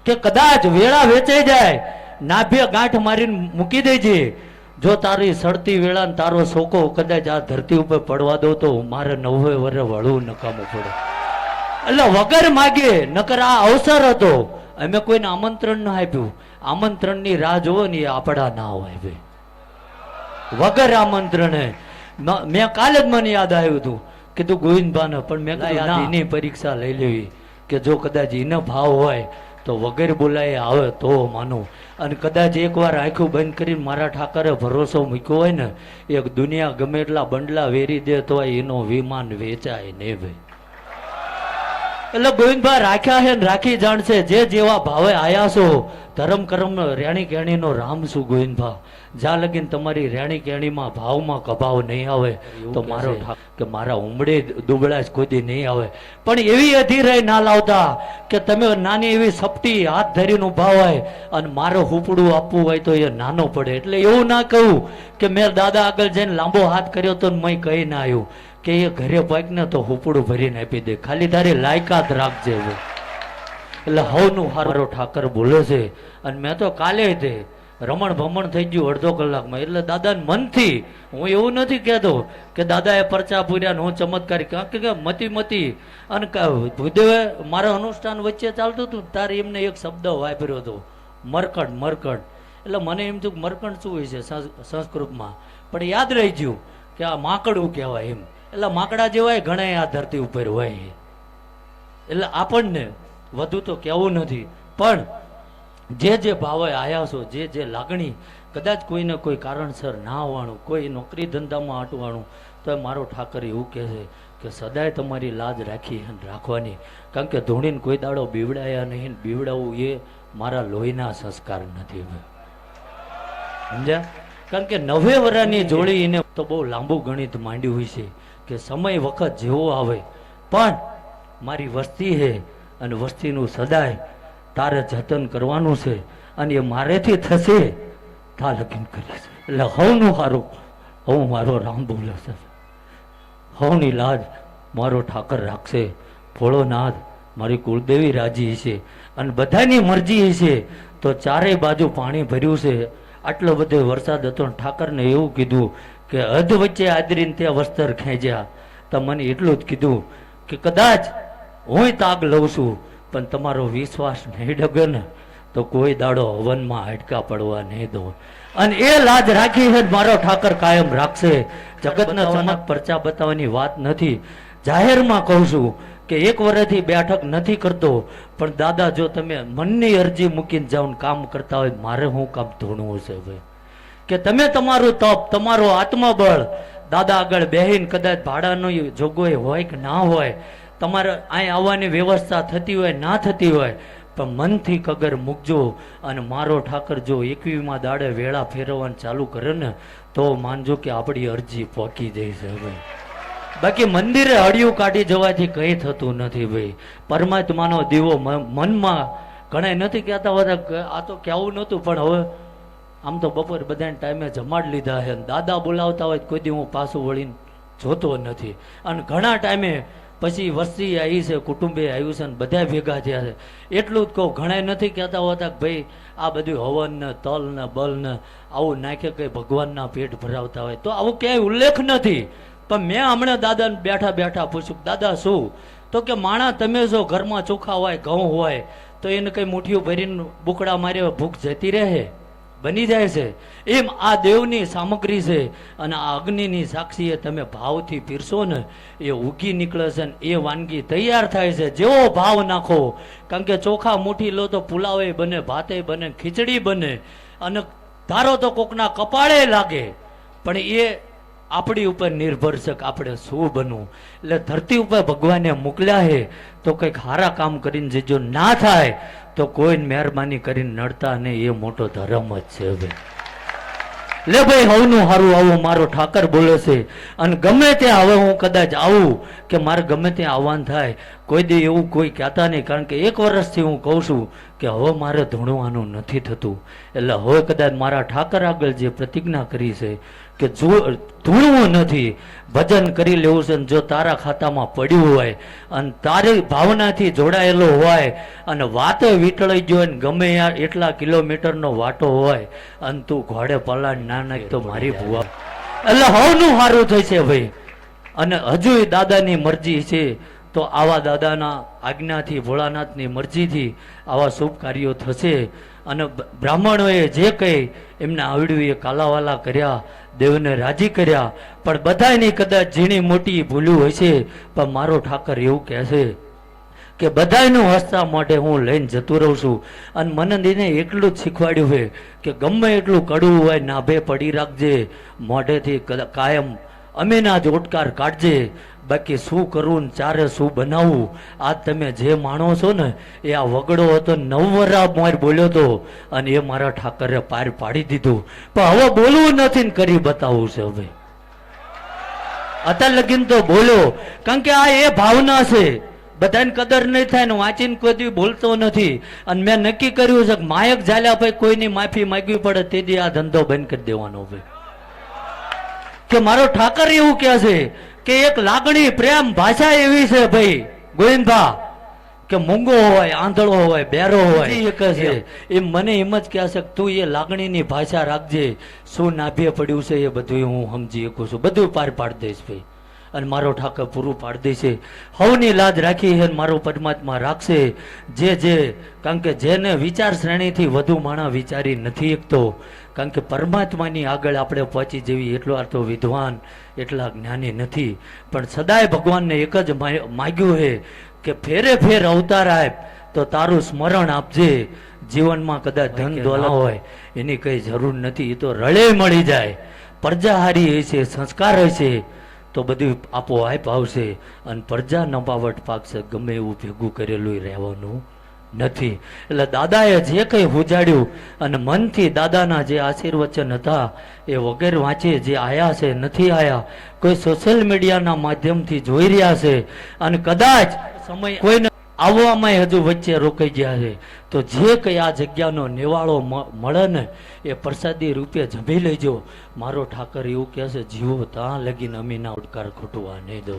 કે કદાચ વેળા વેચાઈ જાય, નાભે ગાંઠ મારીને મૂકી દેજે, જો તારી સડતી વેળા તારો સોકો કદાચ આ ધરતી ઉપર પડવા દો તો મારે 90 વર્ષ વળવું નકામું પડે. એટલે વગર માગે, નકર આ અવસર હતો, અમે કોઈને આમંત્રણ ન આપ્યું. આમંત્રણની રાહ જોવો ને એ આપણા ના હોય ભાઈ, વગર આમંત્રણે. મેં કાલે જ મને યાદ આવ્યું હતું, કીધું ગોવિંદભાને, પણ મેં કીધું એની પરીક્ષા લઈ લેવી કે જો કદાચ એનો ભાવ હોય તો વગર બોલાય આવે તો માનું. અને કદાચ એકવાર આંખું બંધ કરીને મારા ઠાકરે ભરોસો મૂક્યો હોય ને, એક દુનિયા ગમે એટલા બંડલા વેરી દે તો એનો વિમાન વેચાય નહીં ભાઈ. એટલે ગોવિંદભાઈ રાખ્યા છે ને રાખી જાણશે. જે જેવા ભાવે આયા છો, ધર્મ કર્મ રેણી કેણીનો રામ છું ગોવિંદભા. જ્યાં લગીને તમારી રેણી કેણીમાં ભાવમાં કભાવ નહીં આવે તો મારો કે મારા ઉમડે દુબળા જ કોઈ નહીં આવે. પણ એવી અધીરાઈ ના લાવતા કે તમે નાની એવી સપટી હાથ ધરીને ઉભા હોય અને મારો હુપડું આપવું હોય તો એ નાનો પડે. એટલે એવું ના કહું કે મેં દાદા આગળ જઈને લાંબો હાથ કર્યો તો મેં કહી ના આવ્યું કે એ ઘરે પાક ને તો હુપડું ભરીને આપી દે, ખાલી તારી લાયકાત રાખજે. એટલે હવનું હારો ઠાકર બોલે છે. અને મેં તો કાલે તે રમણ ભમણ થઈ ગયું અડધો કલાકમાં. એટલે દાદાને મનથી, હું એવું નથી કહેતો કે દાદાએ પરચા પૂર્યા હું ચમત્કારી, કારણ કે મતી અને ભૂદેવે મારા અનુષ્ઠાન વચ્ચે ચાલતું હતું તારે એમને એક શબ્દ વાપર્યો હતો, મરકડ. એટલે મને એમ થયું મરકડ શું હોય છે સંસ્કૃતમાં, પણ યાદ રહી ગયું કે આ માકડું કહેવાય એમ. એટલે માકડા જેવાય ઘણા આ ધરતી ઉપર હોય. એટલે આપણને વધુ તો કહેવું નથી, પણ જે ભાવે આયા છો, જે લાગણી, કદાચ કોઈને કોઈ કારણસર ના આવવાનું, કોઈ નોકરી ધંધામાં આટવાનું, તો મારો ઠાકર એવું કહે છે કે સદાય તમારી લાજ રાખી અને રાખવાની. કારણ કે ધૂણીને કોઈ દાડો બીવડાયા નહીં, બીવડાવવું એ મારા લોહીના સંસ્કાર નથી. સમજ્યા? કારણ કે 90 વર્ષની જોડી એને તો બહુ લાંબુ ગણિત માંડ્યું હોય છે કે સમય વખત જેવો આવે, પણ મારી વસ્તી છે અને વસ્તીનું સદાય તારે જતન કરવાનું છે અને એ મારેથી થશે તા લગીન કરીશ. એટલે હવનું સારું, હું મારો રામ બોલે છે, હવની લાજ મારો ઠાકર રાખશે. ભોળોનાથ મારી કુળદેવી રાજી છે અને બધાની મરજી છે. તો ચારેય બાજુ પાણી ભર્યું છે. આટલો બધો વરસાદ હતો, ઠાકરને એવું કીધું કે અધ વચ્ચે આદરીને ત્યાં વસ્ત્ર ખેંચ્યા. તો મને એટલું જ કીધું કે કદાચ હું તાગ લઉં છું, પણ તમારો વિશ્વાસ નહીં ડગે ને તો કોઈ દાડો હવનમાં હાડકા પડવા નહીં દો. અને એ લાજ રાખી છે મારો ઠાકર કાયમ રાખશે. જગતના ચમક પરચા બતાવવાની વાત નથી, જાહેરમાં કહું છું કે 1 વર્ષથી બેઠક નથી કરતો, પણ દાદા જો તમે મનની અરજી મૂકીને જાઓ કામ કરતા હોય, મારે હું કામ ધોણવું છે ભાઈ. કે તમે તમારું તપ, તમારો આત્મબળ દાદા આગળ બેહીને, કદાચ ભાડાનો જોગવાઈ હોય કે ના હોય, તમારે અહીં આવવાની વ્યવસ્થા થતી હોય ના થતી હોય, પણ મનથી કગર મૂકજો. અને મારો ઠાકર જો 21મા દાડે વેળા ફેરવવાનું ચાલુ કરે ને તો માનજો કે આપણી અરજી પહોંચી જાય છે ભાઈ. બાકી મંદિરે હળિયું કાઢી જવાથી કંઈ થતું નથી ભાઈ. પરમાત્માનો દીવો મનમાં ઘણા નથી કહેતા હોતા, આ તો કહેવું નહોતું, પણ હવે આમ તો બપોર બધાને ટાઈમે જમાડ લીધા છે. દાદા બોલાવતા હોય કોઈ દી હું પાછું વળીને જોતો નથી. અને ઘણા ટાઈમે પછી વસ્તી આવી છે, કુટુંબે આવ્યું છે, ને બધા ભેગા થયા છે. એટલું જ કહું, ઘણા નથી કહેતા હોતા કે ભાઈ આ બધું હવન ને તલ ને બલ ને આવું નાખે કંઈ ભગવાનના પેટ ભરાવતા હોય, તો આવું ક્યાંય ઉલ્લેખ નથી. પણ મેં હમણાં દાદાને બેઠા પૂછ્યું, દાદા શું? તો કે માણા તમે જો ઘરમાં ચોખા હોય, ઘઉં હોય, તો એને કંઈ મુઠ્ઠીઓ ભરીને બુકડા માર્યા ભૂખ જતી રહે, બની જાય છે. એમ આ દેવની સામગ્રી છે અને આ અગ્નિની સાક્ષીએ તમે ભાવથી પીરસો ને એ ઉગી નીકળે છે ને એ વાનગી તૈયાર થાય છે. જેવો ભાવ નાખો, કારણ કે ચોખા મુઠ્ઠી લો તો પુલાવે બને, ભાતે બને, ખીચડી બને, અને ધારો તો કોકના કપાળે લાગે, પણ એ આપણી ઉપર નિર્ભર છે કે આપણે શું બનવું. એટલે ધરતી ઉપર ભગવાને મોકલ્યા છે તો કંઈક સારા કામ કરીને જજો, ના થાય તો કોઈ મહેરબાની કરીને નડતા નહીં, એ મોટો ધર્મ જ છે ભાઈ. લે ભાઈ હવનું હારું આવું મારો ઠાકર બોલે છે. અને ગમે ત્યાં હવે હું કદાચ આવું કે મારે ગમે ત્યાં આવવાનું થાય, કોઈ દી એવું કોઈ કહેતા નહીં. કારણ કે 1 વર્ષથી હું કહું છું કે હવે મારે ધૂણવાનું નથી થતું. એટલે હવે કદાચ મારા ઠાકર આગળ જે પ્રતિજ્ઞા કરી છે કે ધૂણવું નથી, ભજન કરી લેવું છે. જો તારા ખાતામાં પડ્યું હોય અને તારી ભાવનાથી જોડાયેલો હોય અને વાતો વીટળાઈ ગયો ને ગમે યાર એટલા કિલોમીટરનો વાટો હોય અને તું ઘોડે પલાણ ના નાખ તો મારી ભૂવા એટલે હવનું સારું થશે ભાઈ. અને હજુ દાદાની મરજી છે તો આવા દાદાના આજ્ઞાથી ભોળાનાથની મરજીથી આવા શુભ કાર્યો થશે. અને બ્રાહ્મણોએ જે કંઈ એમને આવડ્યું એ કાલાવાલા કર્યા, દેવને રાજી કર્યા, પણ બધાની કદાચ ઝીણી મોટી ભૂલ્યું હશે. પણ મારો ઠાકર એવું કહે છે કે બધાનું હસતા માટે હું લઈને જતું રહું છું. અને મને એને એટલું જ શીખવાડ્યું છે કે ગમે એટલું કડવું હોય નાભે પડી રાખજે, મોઢેથી કાયમ અમીના જ ઓટકાર કાઢજે. બાકી શું કરવું ને ચારે શું બનાવવું, આજ તમે જે માણો છો ને એ આ વગડો હતો 9 વરા માર બોલ્યો હતો અને એ મારા ઠાકરે પાર પાડી દીધું. પણ હવે બોલવું નથી ને કરી બતાવવું છે. હવે અત્યાર લગીન તો બોલો, કારણ કે આ એ ભાવના છે. બધાને કદર નહીં થાય ને વાંચીને કોઈ દી બોલતો નથી. અને મેં નક્કી કર્યું છે કે માયક ઝાલ્યા ભાઈ કોઈની માફી માંગવી પડે તેથી આ ધંધો બંધ કરી દેવાનો. ભાઈ કે મારો ઠાકર એવું કહે છે કે એક લાગણી પ્રેમ ભાષા એવી છે ભાઈ ગોવિંદભા કે મૂંગો હોય, આંધળો હોય, બેરો હોય, છે એ મને એમ જ કહે છે કે તું એ લાગણીની ભાષા રાખજે. શું નાભે પડ્યું છે એ બધું હું સમજી શકું છું, બધું પાર પાડી દઈશ ભાઈ. અને મારો ઠાકર પૂરું પાડી દેશે. હવની લાજ રાખી છે મારો પરમાત્મા રાખશે. કારણ કે જેને વિચાર શ્રેણીથી વધુ માણા વિચારી નથી શકતો. કારણ કે પરમાત્માની આગળ આપણે પહોંચી જવી એટલો તો વિદ્વાન એટલા જ્ઞાની નથી. પણ સદાય ભગવાનને એક જ માગ્યું છે કે ફેરે ફેર અવતાર આપ તો તારું સ્મરણ આપજે. જીવનમાં કદાચ ધન દોલા હોય એની કઈ જરૂર નથી, એ તો રળે મળી જાય. પ્રજાહારી હશે, સંસ્કાર હશે તો બધું આપોઆપ આવશે. અને પ્રજા નપાવટ પાકશે, ગમે એવું ભેગું કરેલું રહેવાનું નથી. એટલે દાદાએ જે કંઈ હુજાડ્યું અને મનથી દાદાના જે આશીર્વચન હતા એ વગેરે વાંચે જે આયા છે નથી આયા, કોઈ સોશિયલ મીડિયાના માધ્યમથી જોઈ રહ્યા છે અને કદાચ સમય કોઈને આવવામાં હજુ વચ્ચે રોકાઈ ગયા છે તો જે કંઈ આ જગ્યાનો નિવાળો મળે ને એ પ્રસાદી રૂપે જમી લેજો. મારો ઠાકર એવું કહે છે જીવો ત્યાં લગીને અમીના ઉડકાર ખોટવા નહીં દો.